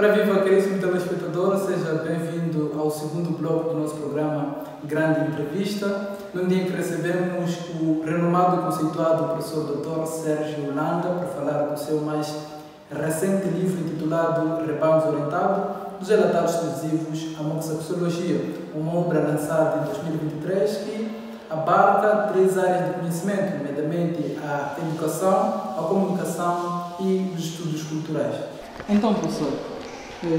Ora viva, caríssimo telespectador, seja bem-vindo ao segundo bloco do nosso programa Grande Entrevista, num dia em que recebemos o renomado e conceituado professor Dr. Sérgio Holanda para falar do seu mais recente livro intitulado Rebanhos Orientados, dos relatados televisivos à Moxaxologia, uma obra lançada em 2023 que abarca 3 áreas de conhecimento, nomeadamente a educação, a comunicação e os estudos culturais. Então, professor,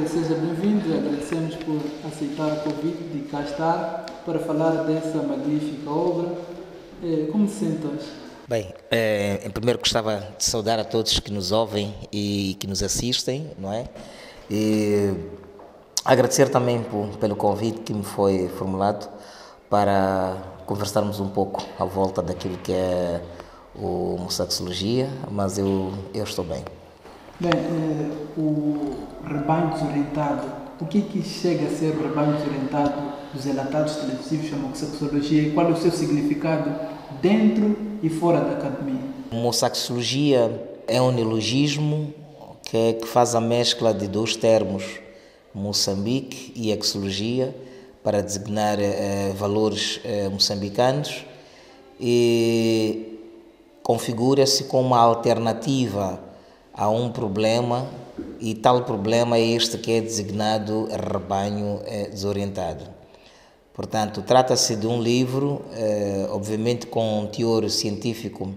seja bem-vindo e agradecemos por aceitar o convite de cá estar para falar dessa magnífica obra. Como se sente hoje? Bem, em primeiro gostava de saudar a todos que nos ouvem e que nos assistem, não é? E agradecer também pelo convite que me foi formulado para conversarmos um pouco à volta daquilo que é o Moxaxologia, mas eu estou bem. Bem, o rebanho desorientado, o que chega a ser o rebanho desorientado dos relatados televisivos da Moxaxologia e qual é o seu significado dentro e fora da academia? Moxaxologia é um neologismo que faz a mescla de 2 termos, Moçambique e exologia, para designar valores moçambicanos, e configura-se como uma alternativa a um problema, e tal problema é este que é designado rebanho desorientado. Portanto, trata-se de um livro, obviamente com um teor científico,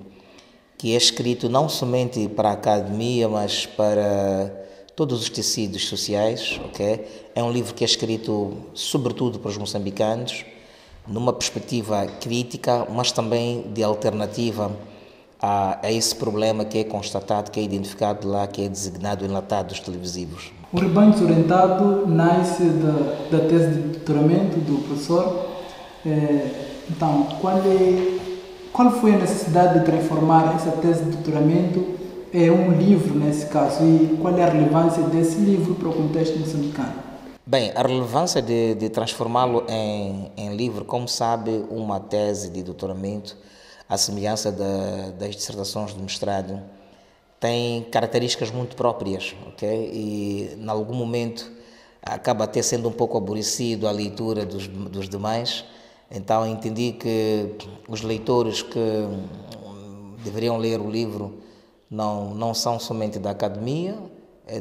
que é escrito não somente para a academia, mas para todos os tecidos sociais, ok? É um livro que é escrito sobretudo para os moçambicanos, numa perspectiva crítica, mas também de alternativa a esse problema que é constatado, que é identificado lá, que é designado enlatados televisivos. O rebanho desorientado nasce da tese de doutoramento do professor. Então, qual foi a necessidade de transformar essa tese de doutoramento em um livro, nesse caso, e qual é a relevância desse livro para o contexto moçambicano? Bem, a relevância de transformá-lo em livro, como sabe, uma tese de doutoramento, à semelhança das dissertações de mestrado, tem características muito próprias, ok? E, em algum momento, acaba até sendo um pouco aborrecido a leitura dos demais. Então, entendi que os leitores que deveriam ler o livro não são somente da academia,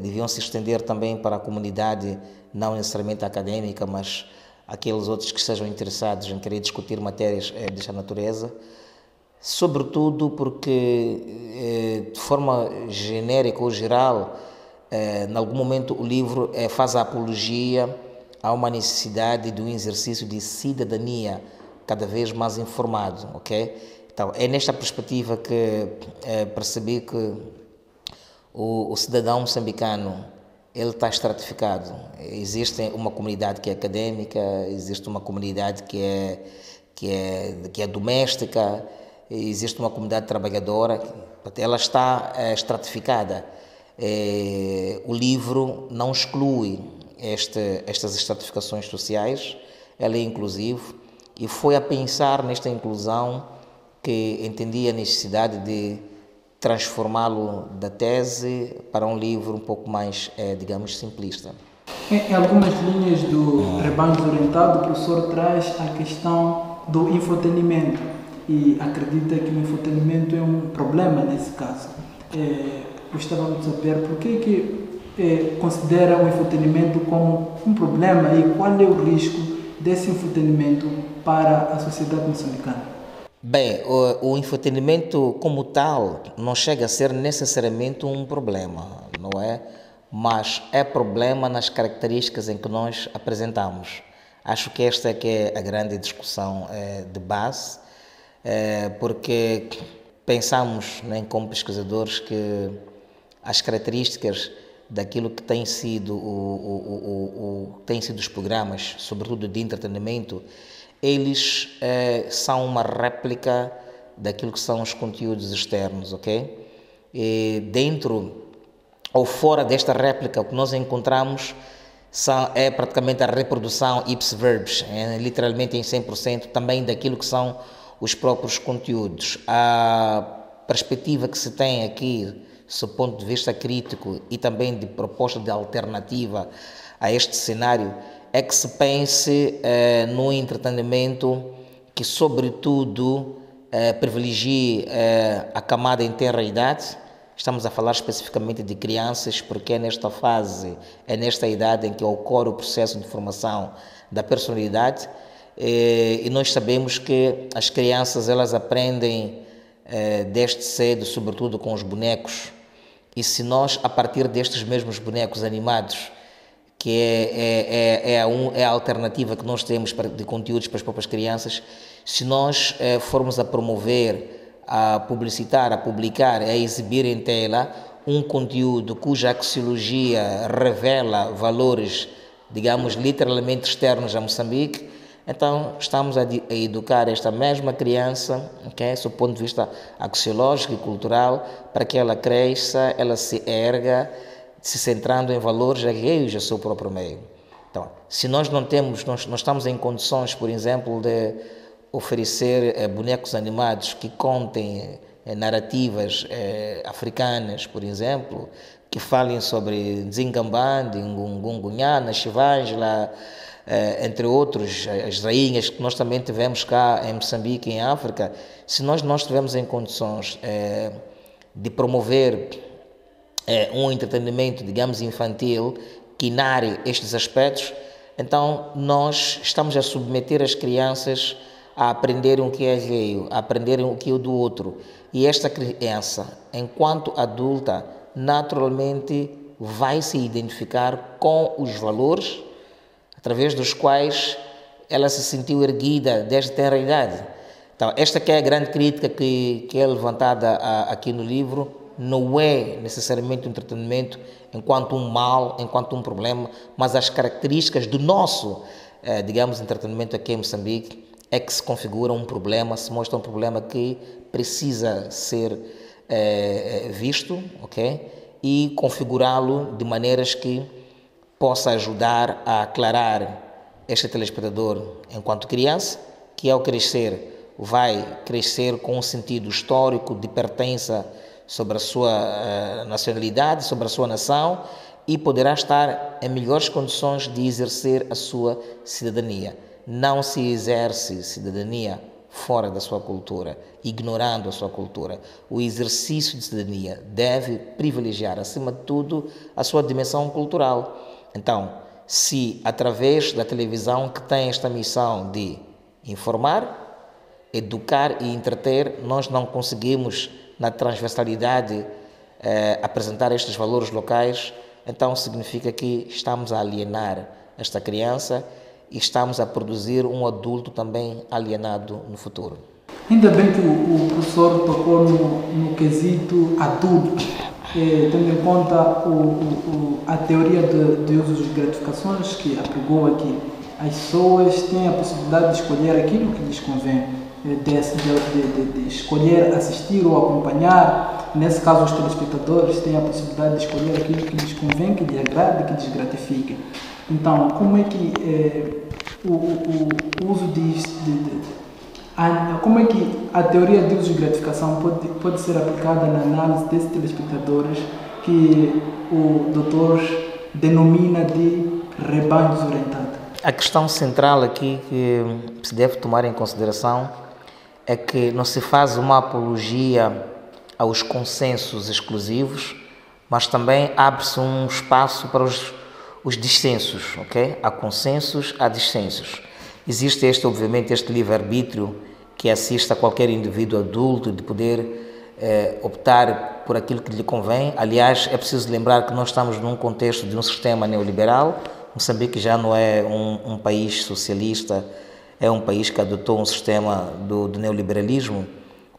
deviam se estender também para a comunidade, não necessariamente acadêmica, mas aqueles outros que estejam interessados em querer discutir matérias desta natureza, sobretudo porque, de forma genérica ou geral, em algum momento o livro faz a apologia a uma necessidade de um exercício de cidadania cada vez mais informado, ok? Então, é nesta perspectiva que percebi que o cidadão moçambicano ele está estratificado. Existe uma comunidade que é académica, existe uma comunidade que é doméstica, existe uma comunidade trabalhadora, ela está estratificada. O livro não exclui estas estratificações sociais, ela é inclusivo, e foi a pensar nesta inclusão que entendi a necessidade de transformá-lo da tese para um livro um pouco mais, digamos, simplista. Em algumas linhas do Rebanho Desorientado, o professor traz a questão do infotenimento e acredita que o infotenimento é um problema nesse caso. Gostávamos de saber por que considera o infotenimento como um problema e qual é o risco desse infotenimento para a sociedade moçambicana. Bem, o infotenimento como tal não chega a ser necessariamente um problema, não é? Mas é problema nas características em que nós apresentamos. Acho que esta é que é a grande discussão de base, porque pensamos, né, como pesquisadores, que as características daquilo que tem sido os programas, sobretudo de entretenimento, eles são uma réplica daquilo que são os conteúdos externos, ok? E dentro ou fora desta réplica, o que nós encontramos é praticamente a reprodução ipsis verbis, literalmente em 100%, também daquilo que são os próprios conteúdos. A perspectiva que se tem aqui sob o ponto de vista crítico e também de proposta de alternativa a este cenário, é que se pense no entretenimento que, sobretudo, privilegie a camada em tenra idade. Estamos a falar especificamente de crianças, porque é nesta fase, é nesta idade em que ocorre o processo de formação da personalidade, e nós sabemos que as crianças elas aprendem desde cedo, sobretudo com os bonecos, e se nós, a partir destes mesmos bonecos animados, que é a alternativa que nós temos de conteúdos para as próprias crianças, se nós formos a promover, a publicitar, a publicar, a exibir em tela um conteúdo cuja axiologia revela valores, digamos, literalmente externos a Moçambique, então estamos a educar esta mesma criança, okay, sob o ponto de vista axiológico e cultural, para que ela cresça, ela se erga, se centrando em valores alheios ao seu próprio meio. Então, se nós não temos, nós estamos em condições, por exemplo, de oferecer bonecos animados que contem narrativas africanas, por exemplo, que falem sobre Nzingambandi, Ngungunhana, Shivangela, entre outros, as rainhas que nós também tivemos cá em Moçambique e em África. Se nós não estivermos em condições de promover um entretenimento, digamos, infantil, que narre estes aspectos, então nós estamos a submeter as crianças a aprenderem o que é alheio, a aprenderem o que é do outro. E esta criança, enquanto adulta, naturalmente vai se identificar com os valores através dos quais ela se sentiu erguida desde tenra idade. Então, esta que é a grande crítica que é levantada aqui no livro. Não é necessariamente um entretenimento enquanto um mal, enquanto um problema, mas as características do nosso, digamos, entretenimento aqui em Moçambique é que se configura um problema, se mostra um problema que precisa ser visto, ok? E configurá-lo de maneiras que possa ajudar a aclarar este telespectador enquanto criança, que ao crescer vai crescer com um sentido histórico de pertença sobre a sua nacionalidade, sobre a sua nação, e poderá estar em melhores condições de exercer a sua cidadania. Não se exerce cidadania fora da sua cultura, ignorando a sua cultura. O exercício de cidadania deve privilegiar, acima de tudo, a sua dimensão cultural. Então, se através da televisão, que tem esta missão de informar, educar e entreter, nós não conseguimos, na transversalidade, apresentar estes valores locais, então significa que estamos a alienar esta criança e estamos a produzir um adulto também alienado no futuro. Ainda bem que o professor tocou no quesito adulto, tendo em conta a teoria de usos de gratificações que apregou aqui. As pessoas têm a possibilidade de escolher aquilo que lhes convém, de escolher assistir ou acompanhar. Nesse caso, os telespectadores têm a possibilidade de escolher aquilo que lhes convém, que lhes agrade, que lhes gratifique. Então, como é que o uso como é que a teoria de uso de gratificação pode ser aplicada na análise desses telespectadores que o doutor denomina de rebanho desorientado? A questão central aqui que se deve tomar em consideração é que não se faz uma apologia aos consensos exclusivos, mas também abre-se um espaço para os dissensos, ok? Há consensos, há dissensos. Existe obviamente, este livre-arbítrio que assiste a qualquer indivíduo adulto de poder optar por aquilo que lhe convém. Aliás, é preciso lembrar que nós estamos num contexto de um sistema neoliberal. Moçambique já não é um país socialista, é um país que adotou um sistema do neoliberalismo,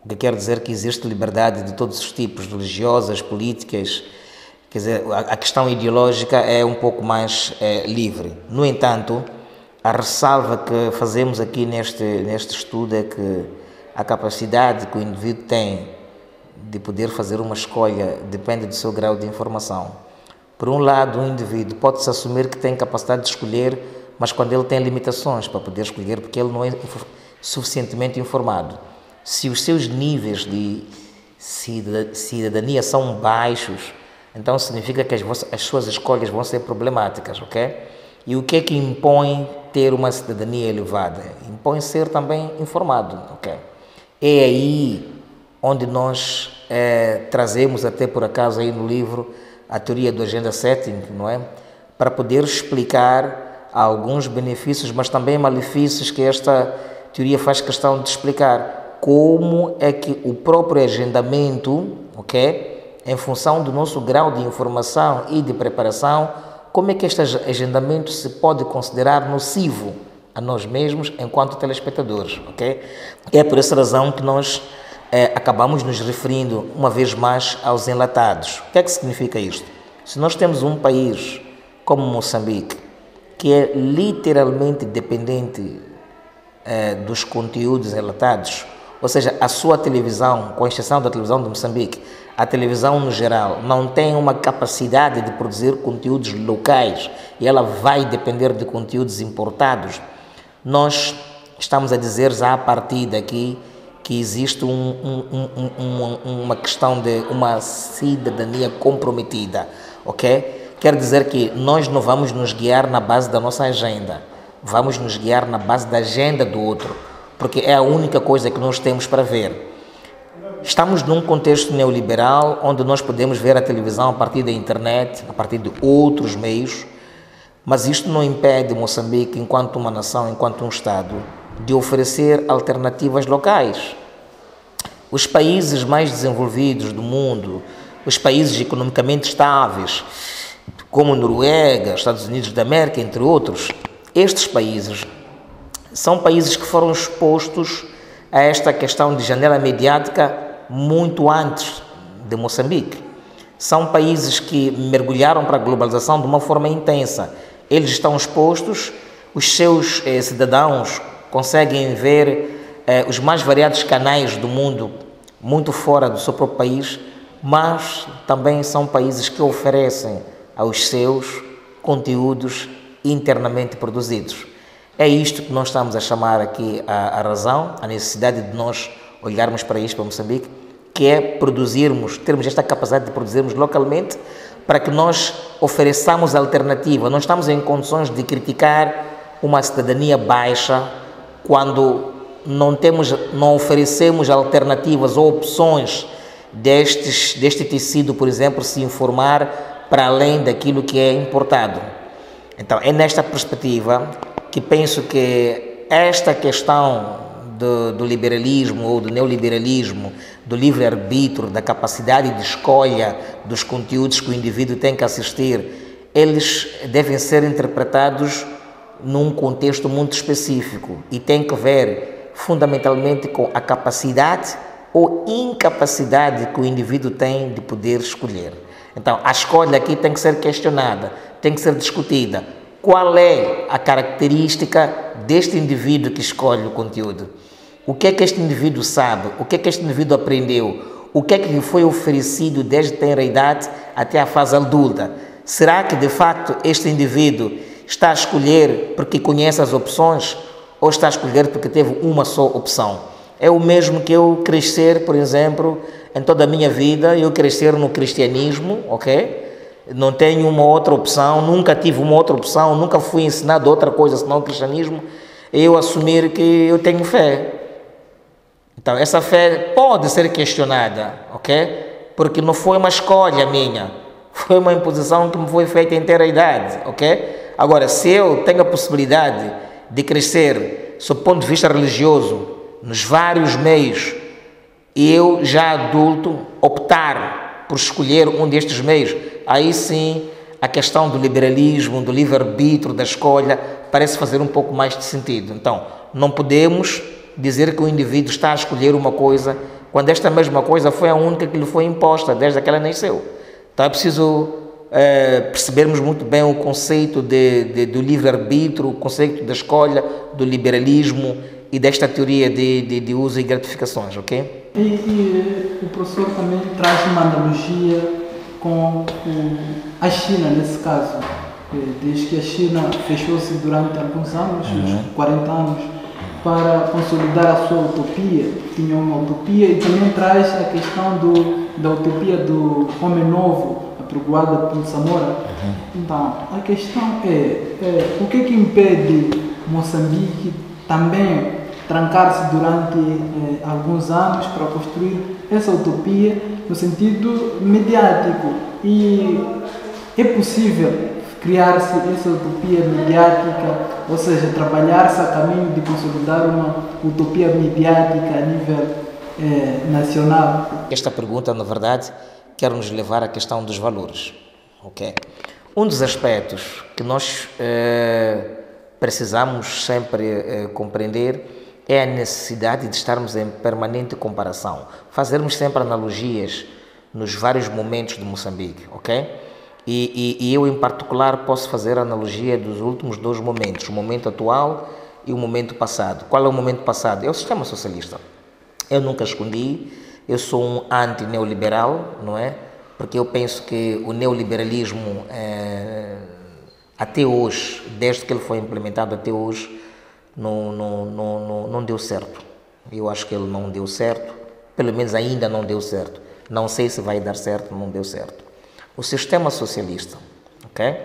o que quer dizer que existe liberdade de todos os tipos, religiosas, políticas. Quer dizer, a questão ideológica é um pouco mais livre. No entanto, a ressalva que fazemos aqui neste estudo é que a capacidade que o indivíduo tem de poder fazer uma escolha depende do seu grau de informação. Por um lado, um indivíduo pode-se assumir que tem capacidade de escolher, mas quando ele tem limitações para poder escolher, porque ele não é suficientemente informado. Se os seus níveis de cidadania são baixos, então significa que as suas escolhas vão ser problemáticas, ok? E o que é que impõe ter uma cidadania elevada? Impõe ser também informado, ok? É aí onde nós trazemos, até por acaso aí no livro, a teoria do Agenda Setting, não é? Para poder explicar alguns benefícios, mas também malefícios que esta teoria faz questão de explicar. Como é que o próprio agendamento, ok? Em função do nosso grau de informação e de preparação, como é que este agendamento se pode considerar nocivo a nós mesmos enquanto telespectadores, ok? É por essa razão que nós acabamos nos referindo uma vez mais aos enlatados. O que é que significa isto? Se nós temos um país como Moçambique, que é literalmente dependente dos conteúdos enlatados, ou seja, a sua televisão, com exceção da televisão de Moçambique, a televisão no geral não tem uma capacidade de produzir conteúdos locais e ela vai depender de conteúdos importados, nós estamos a dizer já a partir daqui que existe uma questão de uma cidadania comprometida, ok? Quer dizer que nós não vamos nos guiar na base da nossa agenda, vamos nos guiar na base da agenda do outro, porque é a única coisa que nós temos para ver. Estamos num contexto neoliberal onde nós podemos ver a televisão a partir da internet, a partir de outros meios, mas isto não impede Moçambique, enquanto uma nação, enquanto um Estado, de oferecer alternativas locais. Os países mais desenvolvidos do mundo, os países economicamente estáveis, como Noruega, Estados Unidos da América, entre outros, estes países são países que foram expostos a esta questão de janela mediática muito antes de Moçambique. São países que mergulharam para a globalização de uma forma intensa. Eles estão expostos, os seus cidadãos conseguem ver os mais variados canais do mundo, muito fora do seu próprio país, mas também são países que oferecem aos seus conteúdos internamente produzidos. É isto que nós estamos a chamar aqui a razão, a necessidade de nós olharmos para isto, para Moçambique, que é produzirmos, termos esta capacidade de produzirmos localmente, para que nós ofereçamos alternativa. Não estamos em condições de criticar uma cidadania baixa quando não oferecemos alternativas ou opções deste tecido, por exemplo, se informar para além daquilo que é importado. Então, é nesta perspectiva que penso que esta questão do liberalismo ou do neoliberalismo, do livre-arbítrio, da capacidade de escolha dos conteúdos que o indivíduo tem que assistir, eles devem ser interpretados num contexto muito específico e tem que ver fundamentalmente com a capacidade ou incapacidade que o indivíduo tem de poder escolher. Então, a escolha aqui tem que ser questionada, tem que ser discutida. Qual é a característica deste indivíduo que escolhe o conteúdo? O que é que este indivíduo sabe? O que é que este indivíduo aprendeu? O que é que lhe foi oferecido desde a tenra idade até a fase adulta? Será que, de facto, este indivíduo está a escolher porque conhece as opções ou está a escolher porque teve uma só opção? É o mesmo que eu crescer, por exemplo, em toda a minha vida, eu crescer no cristianismo, ok? Não tenho uma outra opção, nunca tive uma outra opção, nunca fui ensinado outra coisa senão o cristianismo, eu assumir que eu tenho fé. Então, essa fé pode ser questionada, ok? Porque não foi uma escolha minha, foi uma imposição que me foi feita em inteira idade, ok? Agora, se eu tenho a possibilidade de crescer, sob o ponto de vista religioso, nos vários meios, e eu, já adulto, optar por escolher um destes meios, aí sim a questão do liberalismo, do livre-arbítrio, da escolha, parece fazer um pouco mais de sentido. Então, não podemos dizer que o indivíduo está a escolher uma coisa quando esta mesma coisa foi a única que lhe foi imposta desde que ela nasceu. Então é preciso percebermos muito bem o conceito do livre-arbítrio, o conceito da escolha, do liberalismo e desta teoria de uso e gratificações, ok? E o professor também traz uma analogia com a China, nesse caso. Diz que a China fechou-se durante alguns anos, uns 40 anos, para consolidar a sua utopia, tinha uma utopia, e também traz a questão da utopia do homem novo, apregoada por Samora. Então, a questão é o que impede Moçambique também trancar-se durante alguns anos para construir essa utopia no sentido mediático, e é possível criar-se essa utopia mediática, ou seja, trabalhar-se a caminho de consolidar uma utopia mediática a nível nacional? Esta pergunta, na verdade, quer nos levar à questão dos valores. Okay? Um dos aspectos que nós precisamos sempre compreender é a necessidade de estarmos em permanente comparação, fazermos sempre analogias nos vários momentos de Moçambique, ok? E eu, em particular, posso fazer a analogia dos últimos 2 momentos, o momento atual e o momento passado. Qual é o momento passado? É o sistema socialista. Eu nunca escondi, eu sou um anti-neoliberal, não é? Porque eu penso que o neoliberalismo, até hoje, desde que ele foi implementado até hoje, não deu certo. Eu acho que ele não deu certo, pelo menos ainda não deu certo. Não sei se vai dar certo, não deu certo. O sistema socialista, ok?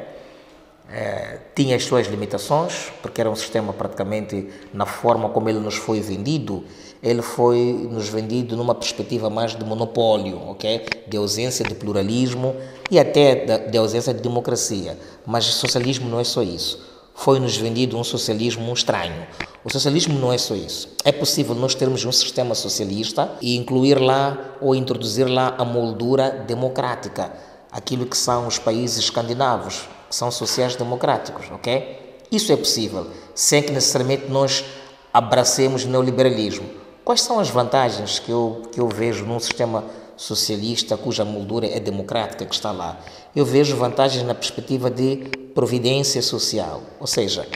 Tinha as suas limitações, porque era um sistema praticamente, na forma como ele nos foi vendido, ele foi nos vendido numa perspectiva mais de monopólio, ok? De ausência de pluralismo e até de ausência de democracia. Mas o socialismo não é só isso. Foi-nos vendido um socialismo estranho. O socialismo não é só isso. É possível nós termos um sistema socialista e incluir lá ou introduzir lá a moldura democrática, aquilo que são os países escandinavos, que são sociais-democráticos, ok? Isso é possível, sem que necessariamente nós abracemos o neoliberalismo. Quais são as vantagens que eu vejo num sistema socialista cuja moldura é democrática que está lá? Eu vejo vantagens na perspectiva de providência social, ou seja,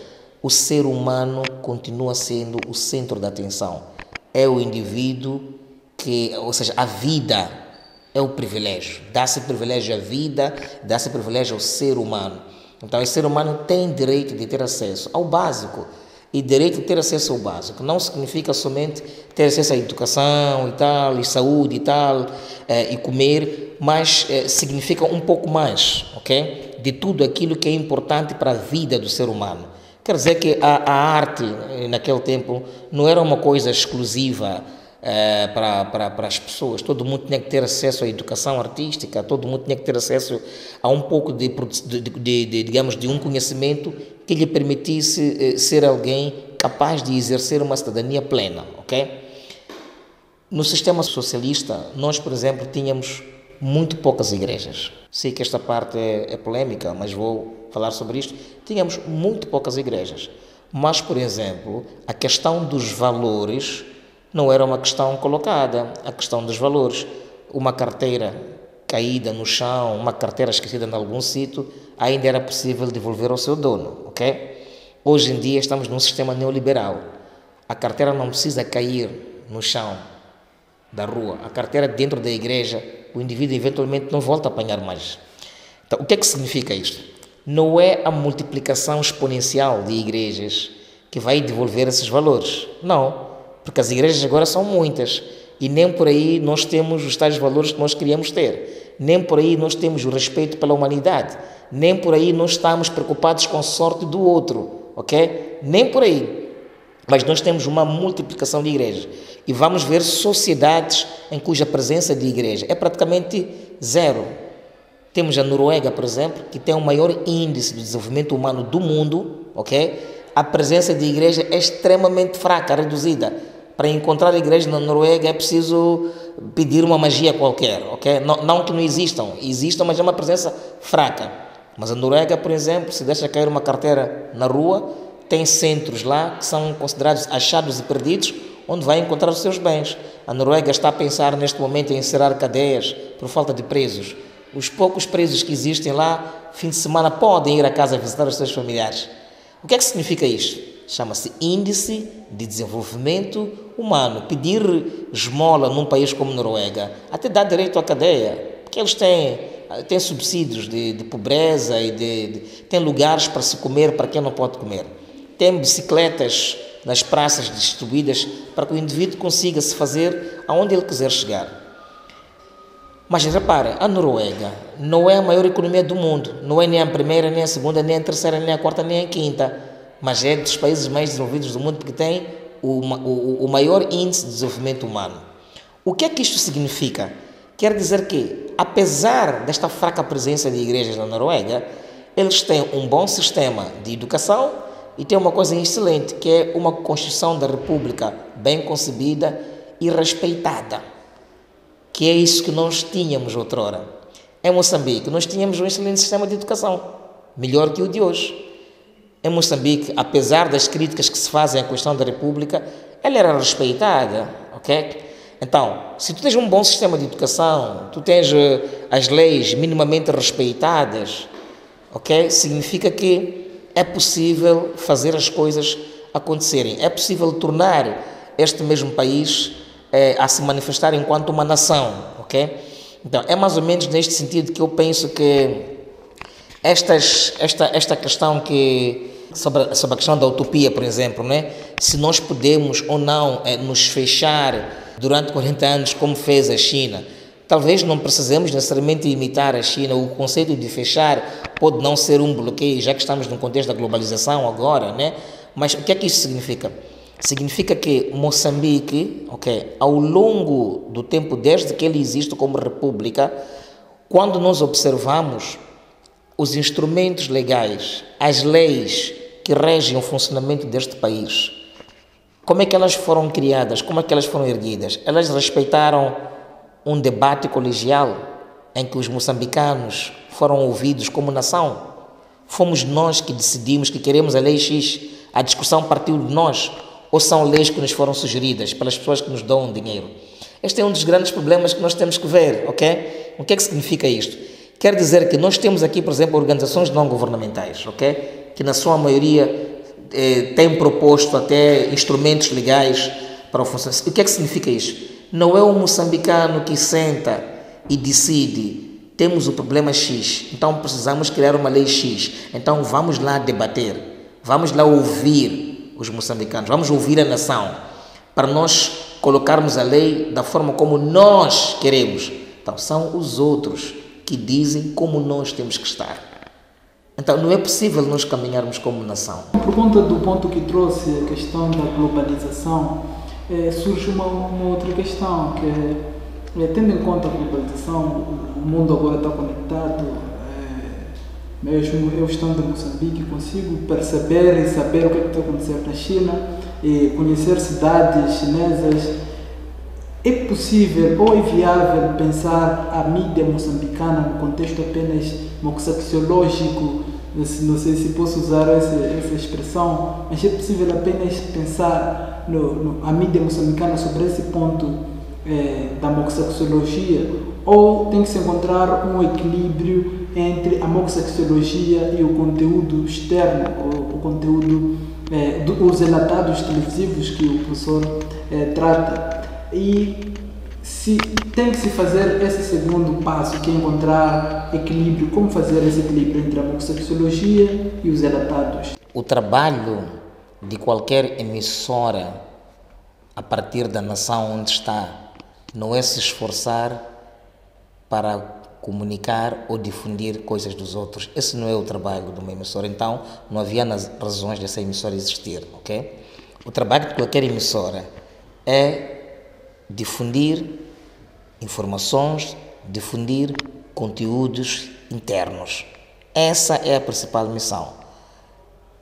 o ser humano continua sendo o centro da atenção. É o indivíduo ou seja, a vida é o privilégio. Dá-se privilégio à vida, dá-se privilégio ao ser humano. Então, o ser humano tem direito de ter acesso ao básico. E direito de ter acesso ao básico não significa somente ter acesso à educação e tal, e saúde e tal, e comer, mas significa um pouco mais, ok? De tudo aquilo que é importante para a vida do ser humano. Quer dizer que a arte, naquele tempo, não era uma coisa exclusiva para as pessoas. Todo mundo tinha que ter acesso à educação artística, todo mundo tinha que ter acesso a um pouco digamos, de um conhecimento que lhe permitisse ser alguém capaz de exercer uma cidadania plena, ok? No sistema socialista, nós, por exemplo, tínhamos muito poucas igrejas. Sei que esta parte é polêmica, mas vou falar sobre isto. Tínhamos muito poucas igrejas. Mas, por exemplo, a questão dos valores não era uma questão colocada. A questão dos valores. Uma carteira caída no chão, uma carteira esquecida em algum sítio, ainda era possível devolver ao seu dono, ok? Hoje em dia estamos num sistema neoliberal. A carteira não precisa cair no chão da rua. A carteira dentro da igreja, o indivíduo eventualmente não volta a apanhar mais. Então, o que é que significa isto? Não é a multiplicação exponencial de igrejas que vai devolver esses valores. Não, porque as igrejas agora são muitas e nem por aí nós temos os tais valores que nós queríamos ter. Nem por aí nós temos o respeito pela humanidade. Nem por aí nós estamos preocupados com a sorte do outro, ok? Nem por aí. Mas nós temos uma multiplicação de igrejas e vamos ver sociedades em cuja presença de igreja é praticamente zero. Temos a Noruega, por exemplo, que tem o maior índice de desenvolvimento humano do mundo, ok? A presença de igreja é extremamente fraca, reduzida. Para encontrar igreja na Noruega é preciso pedir uma magia qualquer, ok? Não que não existam, mas é uma presença fraca. Mas a Noruega, por exemplo, se deixa cair uma carteira na rua, tem centros lá que são considerados achados e perdidos, onde vai encontrar os seus bens. A Noruega está a pensar neste momento em encerrar cadeias por falta de presos. Os poucos presos que existem lá, fim de semana, podem ir à casa visitar os seus familiares. O que é que significa isto? Chama-se Índice de Desenvolvimento Humano. Pedir esmola num país como Noruega até dá direito à cadeia, porque eles têm subsídios de pobreza e têm lugares para se comer para quem não pode comer. Tem bicicletas nas praças distribuídas, para que o indivíduo consiga se fazer aonde ele quiser chegar. Mas repare, a Noruega não é a maior economia do mundo, não é nem a primeira, nem a segunda, nem a terceira, nem a quarta, nem a quinta, mas é dos países mais desenvolvidos do mundo porque tem o maior índice de desenvolvimento humano. O que é que isto significa? Quer dizer que, apesar desta fraca presença de igrejas na Noruega, eles têm um bom sistema de educação e têm uma coisa excelente, que é uma Constituição da República bem concebida e respeitada, que é isso que nós tínhamos outrora. Em Moçambique, nós tínhamos um excelente sistema de educação, melhor que o de hoje. Em Moçambique, apesar das críticas que se fazem à Constituição da República, ela era respeitada, ok? Então, se tu tens um bom sistema de educação, tu tens as leis minimamente respeitadas, ok? Significa que é possível fazer as coisas acontecerem. É possível tornar este mesmo país a se manifestar enquanto uma nação, ok? Então, é mais ou menos neste sentido que eu penso que esta questão sobre a questão da utopia, por exemplo, né? Se nós podemos ou não nos fechar durante 40 anos, como fez a China. Talvez não precisemos necessariamente imitar a China. O conceito de fechar pode não ser um bloqueio, já que estamos no contexto da globalização agora, né? Mas o que é que isso significa? Significa que Moçambique, ao longo do tempo, desde que ele existe como república, quando nós observamos os instrumentos legais, as leis que regem o funcionamento deste país, como é que elas foram criadas? Como é que elas foram erguidas? Elas respeitaram um debate colegial em que os moçambicanos foram ouvidos como nação. Fomos nós que decidimos que queremos a lei X. A discussão partiu de nós. Ou são leis que nos foram sugeridas pelas pessoas que nos dão dinheiro? Este é um dos grandes problemas que nós temos que ver, ok? O que é que significa isto? Quer dizer que nós temos aqui, por exemplo, organizações não governamentais, ok? Que na sua maioria tem proposto até instrumentos legais para o funcionamento. O que é que significa isso? Não é o moçambicano que senta e decide, temos o problema X, então precisamos criar uma lei X, então vamos lá debater, vamos lá ouvir os moçambicanos, vamos ouvir a nação, para nós colocarmos a lei da forma como nós queremos. Então são os outros que dizem como nós temos que estar. Então, não é possível nós caminharmos como nação. Por conta do ponto que trouxe, a questão da globalização, surge uma outra questão, que é, tendo em conta a globalização, o mundo agora está conectado, mesmo eu estando em Moçambique, consigo perceber e saber o que está acontecendo na China, e conhecer cidades chinesas. É possível ou é viável pensar a mídia moçambicana no contexto apenas moxaxiológico, não sei se posso usar essa expressão, mas é possível apenas pensar a mídia moçambicana sobre esse ponto da moxaxiologia, ou tem que se encontrar um equilíbrio entre a moxaxiologia e o conteúdo externo, o conteúdo os relatados televisivos que o professor trata. E tem que se fazer esse segundo passo, que é encontrar equilíbrio. Como fazer esse equilíbrio entre a moxaxiologia e os relatados? O trabalho de qualquer emissora a partir da nação onde está não é se esforçar para comunicar ou difundir coisas dos outros. Esse não é o trabalho de uma emissora. Então, não havia razões dessa emissora existir, ok? O trabalho de qualquer emissora é difundir informações, difundir conteúdos internos. Essa é a principal missão.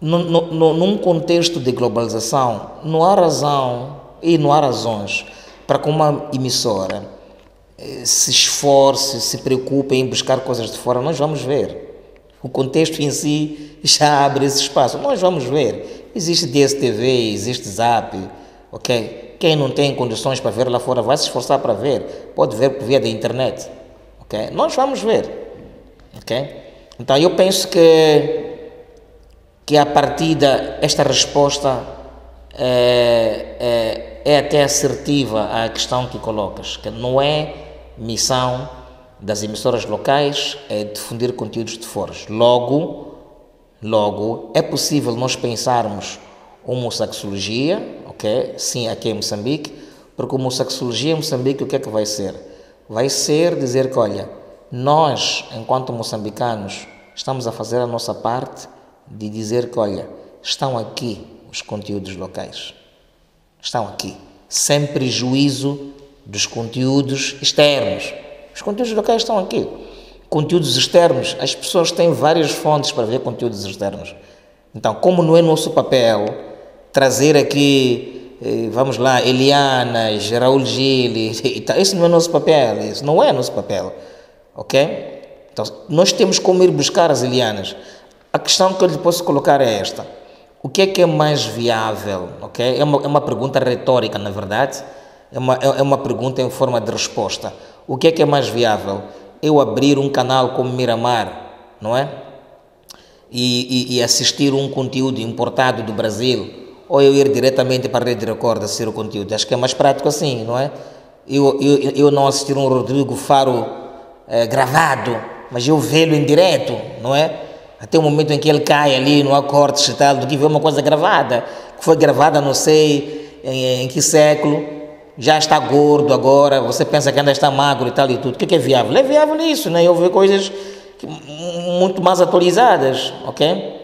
Num contexto de globalização, não há razão e não há razões para que uma emissora se esforce, se preocupe em buscar coisas de fora. Nós vamos ver. O contexto em si já abre esse espaço. Nós vamos ver. Existe DSTV, existe Zap, ok? Quem não tem condições para ver lá fora vai se esforçar para ver. Pode ver por via da internet. Okay? Nós vamos ver. Okay? Então, eu penso que a partir esta resposta é até assertiva à questão que colocas, que não é missão das emissoras locais difundir conteúdos de fora. Logo, é possível nós pensarmos homossexologia, ok? Sim, aqui em Moçambique, porque homossexologia em Moçambique o que é que vai ser? Vai ser dizer que, olha, nós, enquanto moçambicanos, estamos a fazer a nossa parte de dizer que, olha, estão aqui os conteúdos locais. Estão aqui, sem prejuízo dos conteúdos externos. Os conteúdos locais estão aqui. Conteúdos externos, as pessoas têm várias fontes para ver conteúdos externos. Então, como não é nosso papel trazer aqui, vamos lá, Elianas, Raul Gil, isso não é nosso papel, isso não é nosso papel, ok? Então, nós temos como ir buscar as Elianas. A questão que eu lhe posso colocar é esta: o que é mais viável, ok? É uma pergunta retórica, na verdade, é uma pergunta em forma de resposta. O que é mais viável? Eu abrir um canal como Miramar, não é? E assistir um conteúdo importado do Brasil, ou eu ir diretamente para a Rede Record assistir o conteúdo? Acho que é mais prático assim, não é? Eu não assistir um Rodrigo Faro gravado, mas eu vê-lo em direto, não é? Até o momento em que ele cai ali no acorde e tal, do que ver uma coisa gravada, que foi gravada não sei em que século, já está gordo agora, você pensa que ainda está magro e tal e tudo. O que é viável? É viável isso, né? Eu ver coisas muito mais atualizadas, ok?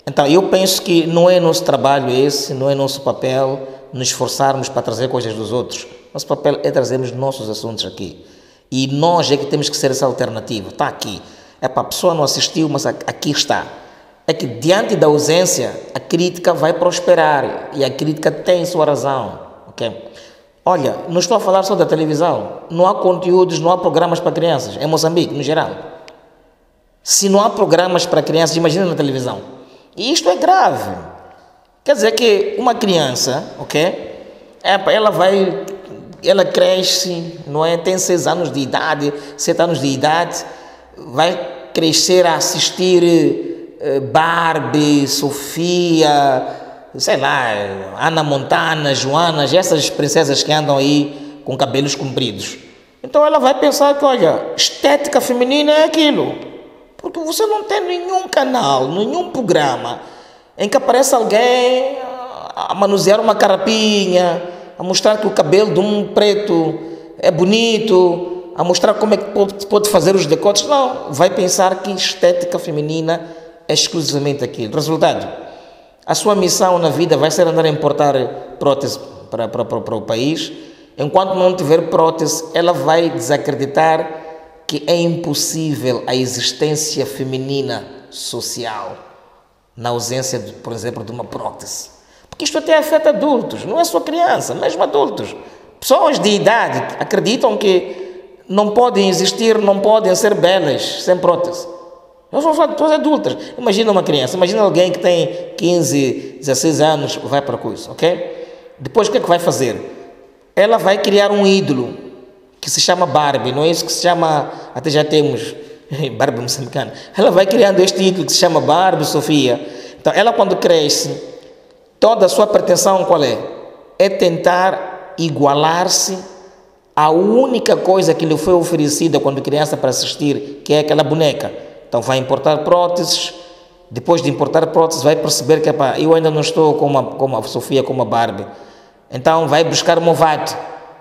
Então, eu penso que não é nosso trabalho esse, não é nosso papel nos esforçarmos para trazer coisas dos outros. Nosso papel é trazermos nossos assuntos aqui. E nós é que temos que ser essa alternativa. Está aqui. É para a pessoa não assistiu, mas aqui está. É que diante da ausência, a crítica vai prosperar. E a crítica tem sua razão, ok? Olha, não estou a falar só da televisão. Não há conteúdos, não há programas para crianças, em Moçambique, no geral. Se não há programas para crianças, imagina na televisão. E isto é grave. Quer dizer que uma criança, ok? Ela cresce, não é? Tem 6 anos de idade, 7 anos de idade, vai crescer a assistir Barbie, Sofia, sei lá, Ana Montana, Joana, essas princesas que andam aí com cabelos compridos. Então ela vai pensar que, olha, estética feminina é aquilo. Porque você não tem nenhum canal, nenhum programa em que aparece alguém a manusear uma carapinha, a mostrar que o cabelo de um preto é bonito, a mostrar como é que pode fazer os decotes. Não, vai pensar que estética feminina é exclusivamente aquilo. Resultado: a sua missão na vida vai ser andar a importar prótese para o país. Enquanto não tiver prótese, ela vai desacreditar que é impossível a existência feminina social na ausência, por exemplo, de uma prótese. Porque isto até afeta adultos, não é só criança, mesmo adultos. Pessoas de idade acreditam que não podem existir, não podem ser belas sem prótese. Eu sou falando de pessoas adultas. Imagina uma criança, imagina alguém que tem 15, 16 anos, vai para o curso, ok? Depois o que é que vai fazer? Ela vai criar um ídolo que se chama Barbie, não é isso que se chama, até já temos Barbie moçambicana. Ela vai criando este ídolo que se chama Barbie, Sofia. Então ela, quando cresce, toda a sua pretensão qual é? É tentar igualar-se à única coisa que lhe foi oferecida quando criança para assistir, que é aquela boneca. Então vai importar próteses. Depois de importar próteses, vai perceber que eu ainda não estou como a Sofia, como a Barbie. Então vai buscar Movate,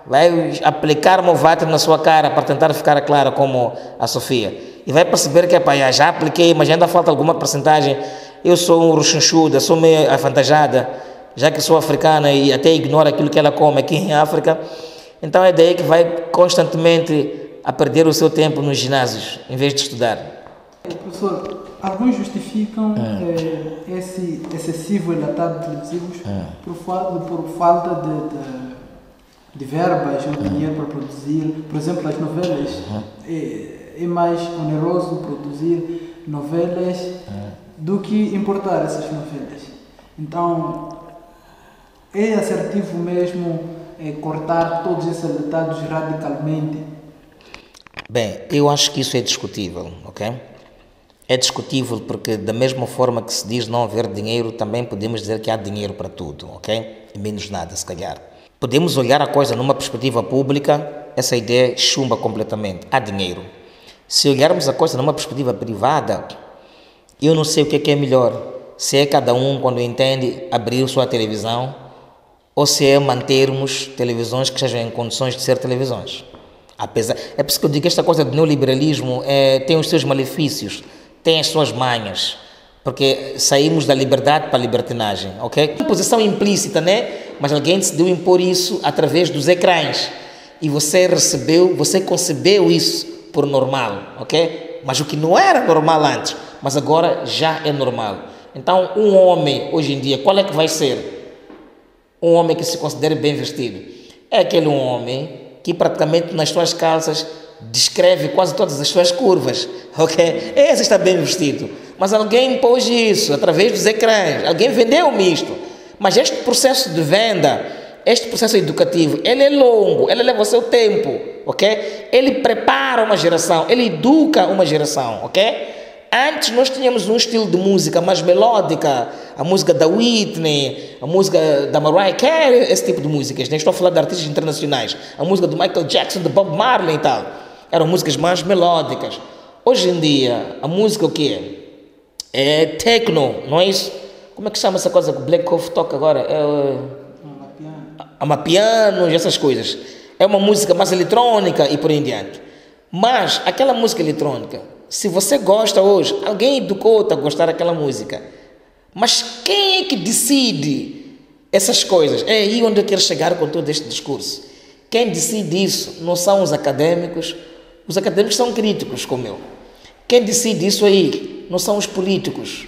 vai aplicar Movate na sua cara para tentar ficar clara como a Sofia. E vai perceber que já apliquei, mas ainda falta alguma porcentagem. Eu sou um ruchunchuda, sou meio avantajada, já que sou africana e até ignoro aquilo que ela come aqui em África. Então é daí que vai constantemente a perder o seu tempo nos ginásios, em vez de estudar. Professor, alguns justificam esse excessivo enlatado de televisivos por falta de verbas ou dinheiro para produzir. Por exemplo, as novelas. É mais oneroso produzir novelas do que importar essas novelas. Então, é assertivo mesmo cortar todos esses enlatados radicalmente? Bem, eu acho que isso é discutível, ok? É discutível porque da mesma forma que se diz não haver dinheiro, também podemos dizer que há dinheiro para tudo, ok? E menos nada, se calhar. Podemos olhar a coisa numa perspectiva pública, essa ideia chumba completamente. Há dinheiro. Se olharmos a coisa numa perspectiva privada, eu não sei o que é melhor. se é cada um, quando entende, abrir sua televisão, ou se é mantermos televisões que sejam em condições de ser televisões. É por isso que eu digo que esta coisa do neoliberalismo tem os seus malefícios, tem as suas manhas, porque saímos da liberdade para a libertinagem, ok? Posição implícita, né? Mas alguém decidiu impor isso através dos ecrãs e você concebeu isso por normal, ok? Mas o que não era normal antes, mas agora já é normal. Então, um homem, hoje em dia, qual é que vai ser? Um homem que se considere bem vestido. É aquele homem que praticamente nas suas calças descreve quase todas as suas curvas, ok? Esse está bem vestido. Mas alguém impôs isso através dos ecrãs, alguém vendeu-me isto. Mas este processo de venda, este processo educativo, ele é longo, ele leva o seu tempo, ok? Ele prepara uma geração, ele educa uma geração, ok? Antes nós tínhamos um estilo de música mais melódica, a música da Whitney, a música da Mariah Carey, esse tipo de músicas. Nem estou a falar de artistas internacionais. A música do Michael Jackson, do Bob Marley e tal. Eram músicas mais melódicas. Hoje em dia, a música o quê? É techno, não é isso? Como é que chama essa coisa que o Black Coffee toca agora? Amapianos, essas coisas. É uma música mais eletrônica e por aí em diante. Mas aquela música eletrônica, se você gosta hoje, alguém educou-te a gostar daquela música. Mas quem é que decide essas coisas? É aí onde eu quero chegar com todo este discurso. Quem decide isso não são os acadêmicos. Os acadêmicos são críticos, como eu. Quem decide isso aí não são os políticos.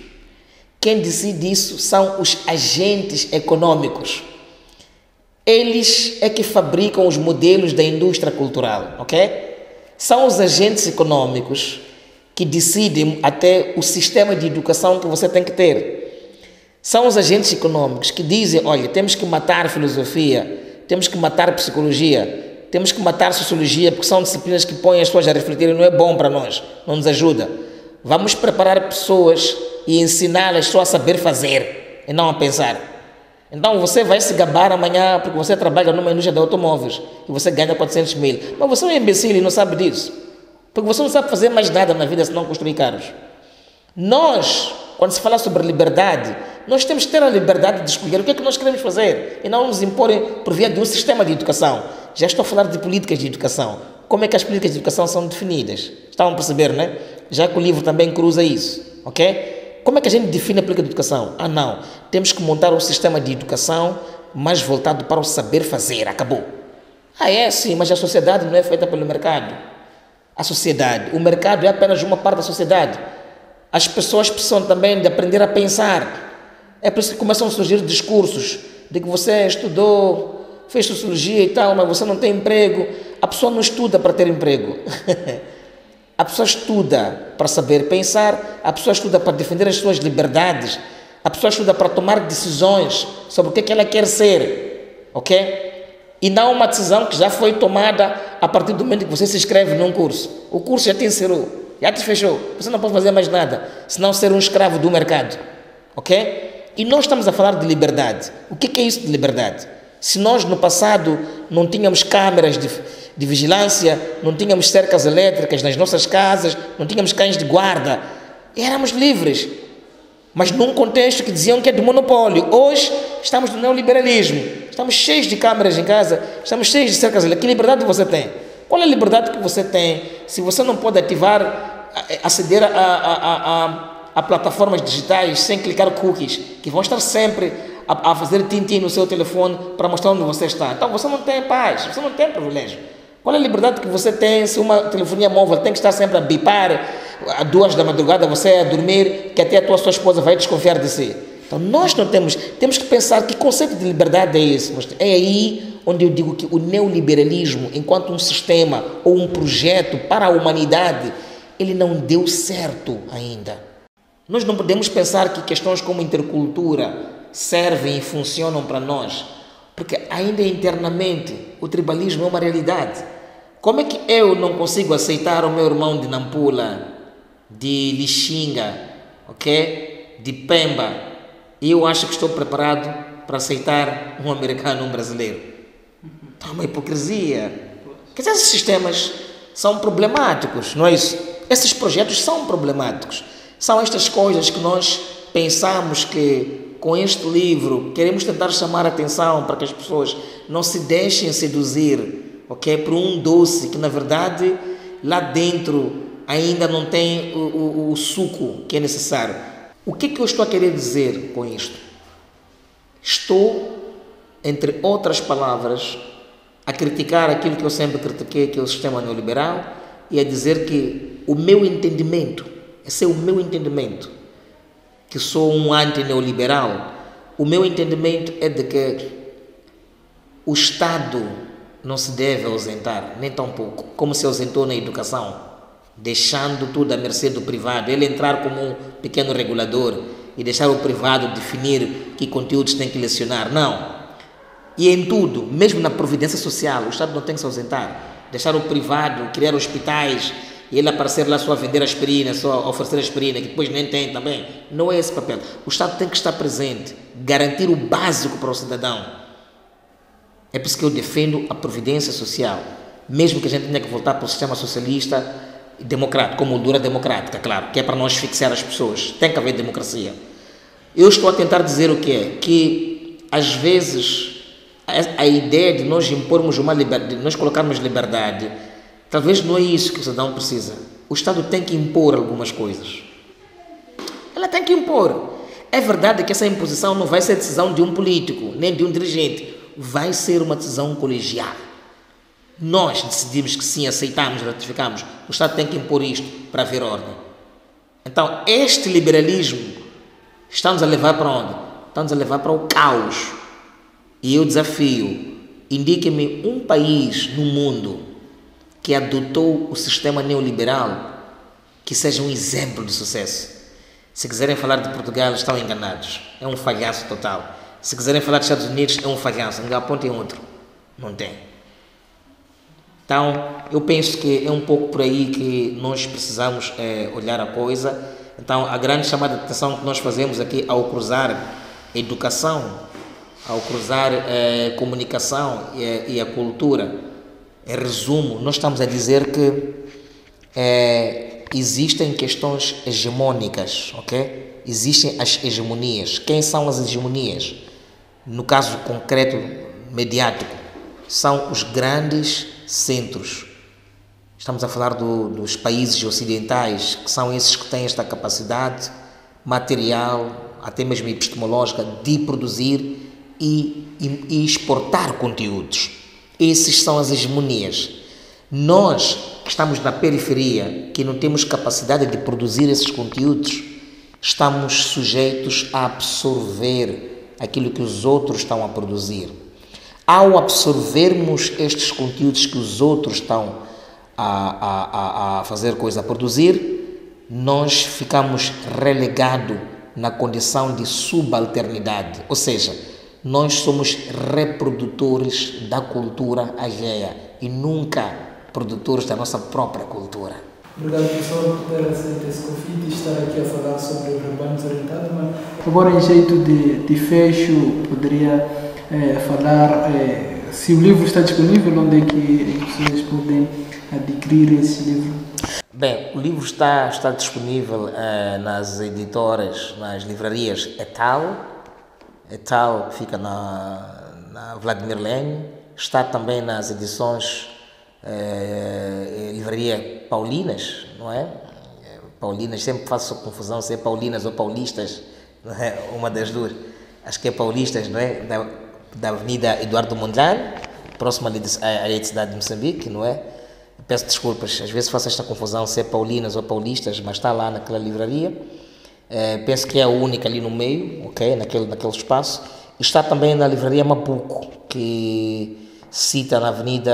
Quem decide isso são os agentes econômicos. Eles é que fabricam os modelos da indústria cultural, ok? São os agentes econômicos que decidem até o sistema de educação que você tem que ter. São os agentes econômicos que dizem, olha, temos que matar filosofia, temos que matar psicologia, temos que matar sociologia, porque são disciplinas que põem as pessoas a refletirem, não é bom para nós, não nos ajuda. Vamos preparar pessoas e ensiná-las só a saber fazer e não a pensar. Então você vai se gabar amanhã porque você trabalha numa indústria de automóveis e você ganha 400 mil. Mas você é um imbecil e não sabe disso. Porque você não sabe fazer mais nada na vida senão construir carros. Nós, quando se fala sobre liberdade, nós temos que ter a liberdade de escolher o que é que nós queremos fazer e não nos imporem por via de um sistema de educação. Já estou a falar de políticas de educação. Como é que as políticas de educação são definidas? Estão a perceber, né? Já que o livro também cruza isso, ok? Como é que a gente define a política de educação? Ah, não. Temos que montar um sistema de educação mais voltado para o saber fazer. Acabou. Ah, é sim, mas a sociedade não é feita pelo mercado. A sociedade, o mercado é apenas uma parte da sociedade. As pessoas precisam também de aprender a pensar. É por isso que começam a surgir discursos de que você estudou, fez sociologia e tal, mas você não tem emprego. A pessoa não estuda para ter emprego. A pessoa estuda para saber pensar, a pessoa estuda para defender as suas liberdades, a pessoa estuda para tomar decisões sobre o que é que ela quer ser, ok? E não uma decisão que já foi tomada a partir do momento que você se inscreve num curso. O curso já te encerrou, já te fechou, você não pode fazer mais nada, senão ser um escravo do mercado, ok? E nós estamos a falar de liberdade. O que é isso de liberdade? Se nós no passado não tínhamos câmeras de vigilância, não tínhamos cercas elétricas nas nossas casas, não tínhamos cães de guarda, éramos livres. Mas num contexto que diziam que é de monopólio. Hoje estamos no neoliberalismo, estamos cheios de câmeras em casa, estamos cheios de cercas elétricas. Que liberdade você tem? Qual é a liberdade que você tem se você não pode aceder a plataformas digitais sem clicar cookies, que vão estar sempre a fazer tintim no seu telefone para mostrar onde você está? Então você não tem paz, você não tem privilégio. Qual é a liberdade que você tem se uma telefonia móvel tem que estar sempre a bipar, às 2 da madrugada você a dormir, que até a sua esposa vai desconfiar de si? Então nós não temos que pensar que conceito de liberdade é esse. É aí onde eu digo que o neoliberalismo, enquanto um sistema ou um projeto para a humanidade, ele não deu certo ainda. Nós não podemos pensar que questões como intercultura servem e funcionam para nós, porque ainda internamente o tribalismo é uma realidade. Como é que eu não consigo aceitar o meu irmão de Nampula, de Lixinga, ok? De Pemba, e eu acho que estou preparado para aceitar um americano, um brasileiro? Então, é uma hipocrisia. Quer dizer, esses sistemas são problemáticos, não é isso? Esses projetos são problemáticos. São estas coisas que nós pensamos que com este livro queremos tentar chamar a atenção para que as pessoas não se deixem seduzir, ok, por um doce que na verdade lá dentro ainda não tem o suco que é necessário. O que eu estou a querer dizer com isto? Estou, entre outras palavras, a criticar aquilo que eu sempre critiquei, que é o sistema neoliberal, e a dizer que o meu entendimento, esse é o meu entendimento, que sou um anti-neoliberal, o meu entendimento é de que o Estado não se deve ausentar, nem tão pouco, como se ausentou na educação, deixando tudo à mercê do privado, ele entrar como um pequeno regulador e deixar o privado definir que conteúdos tem que lecionar. Não. E em tudo, mesmo na providência social, o Estado não tem que se ausentar. Deixar o privado criar hospitais e ele aparecer lá só a vender aspirina, só a oferecer aspirina, que depois nem tem também. Não é esse papel. O Estado tem que estar presente, garantir o básico para o cidadão. É por isso que eu defendo a providência social, mesmo que a gente tenha que voltar para o sistema socialista e democrático, com moldura democrática, claro, que é para não asfixiar as pessoas. Tem que haver democracia. Eu estou a tentar dizer o quê? Que, às vezes, a ideia de nós impormos uma liberdade, de nós colocarmos liberdade, talvez não é isso que o cidadão precisa. O Estado tem que impor algumas coisas. Ela tem que impor. É verdade que essa imposição não vai ser decisão de um político, nem de um dirigente. Vai ser uma decisão colegial. Nós decidimos que sim, aceitamos, ratificamos. O Estado tem que impor isto para haver ordem. Então, este liberalismo está-nos a levar para onde? Está-nos a levar para o caos. E eu desafio, indique-me um país no mundo que adotou o sistema neoliberal que seja um exemplo de sucesso. Se quiserem falar de Portugal, estão enganados. É um falhaço total. Se quiserem falar dos Estados Unidos, é um falhaço. Não apontem outro. Não tem. Então, eu penso que é um pouco por aí que nós precisamos olhar a coisa. Então, a grande chamada de atenção que nós fazemos aqui ao cruzar educação, ao cruzar comunicação e a cultura, em resumo, nós estamos a dizer que existem questões hegemônicas, ok? Existem as hegemonias. Quem são as hegemonias? No caso concreto, mediático, são os grandes centros. Estamos a falar dos países ocidentais, que são esses que têm esta capacidade material, até mesmo epistemológica, de produzir e exportar conteúdos. Esses são as hegemonias. Nós, que estamos na periferia, que não temos capacidade de produzir esses conteúdos, estamos sujeitos a absorver aquilo que os outros estão a produzir. Ao absorvermos estes conteúdos que os outros estão a fazer coisa, a produzir, nós ficamos relegados na condição de subalternidade, ou seja, nós somos reprodutores da cultura alheia e nunca produtores da nossa própria cultura. Obrigado, professor, por ter aceito esse convite e estar aqui a falar sobre o rebanho desorientado. Mas agora, em jeito de fecho, poderia falar se o livro está disponível, onde é que as pessoas podem adquirir esse livro? Bem, o livro está disponível nas editoras, nas livrarias Etal, que fica na Vladimir Lenin. Está também nas edições livraria Paulinas, não é? Paulinas, sempre faço confusão se é Paulinas ou Paulistas, não é? Uma das duas. Acho que é Paulistas, não é? Da Avenida Eduardo Mondlane, próxima à cidade de Moçambique, não é? Peço desculpas, às vezes faço esta confusão se é Paulinas ou Paulistas, mas está lá naquela livraria. Penso que é a única ali no meio, ok? Naquele espaço. Está também na livraria Mapuco, que cita na Avenida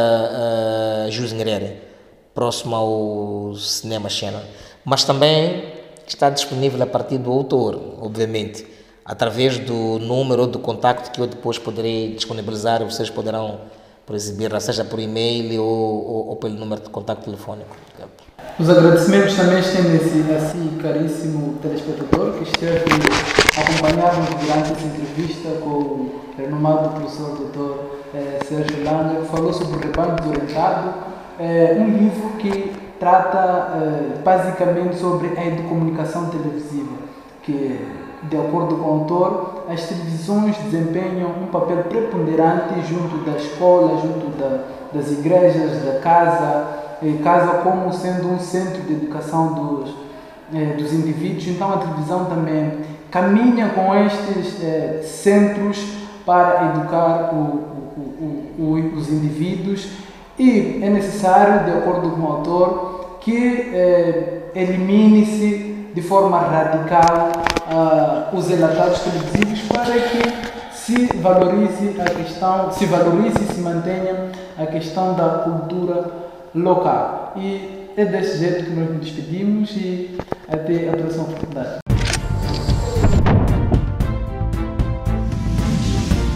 José Nyerere, próximo ao Cinema Channel. Mas também está disponível a partir do autor, obviamente, através do número ou do contacto que eu depois poderei disponibilizar, vocês poderão exibir, seja por e-mail ou pelo número de contacto telefónico. Os agradecimentos também estendem-se a si, caríssimo telespectador, que esteve a acompanhar-nos durante essa entrevista com o renomado professor Dr. Sérgio Langa, que falou sobre o rebanho desorientado, um livro que trata basicamente sobre a educomunicação televisiva, que de acordo com o autor, as televisões desempenham um papel preponderante junto da escola, junto das igrejas, da casa, casa como sendo um centro de educação dos indivíduos. Então a televisão também caminha com estes centros para educar os indivíduos, e é necessário, de acordo com o autor, que elimine-se de forma radical os relatados televisivos para que se valorize e se mantenha a questão da cultura local. E é desse jeito que nós nos despedimos e até a próxima oportunidade.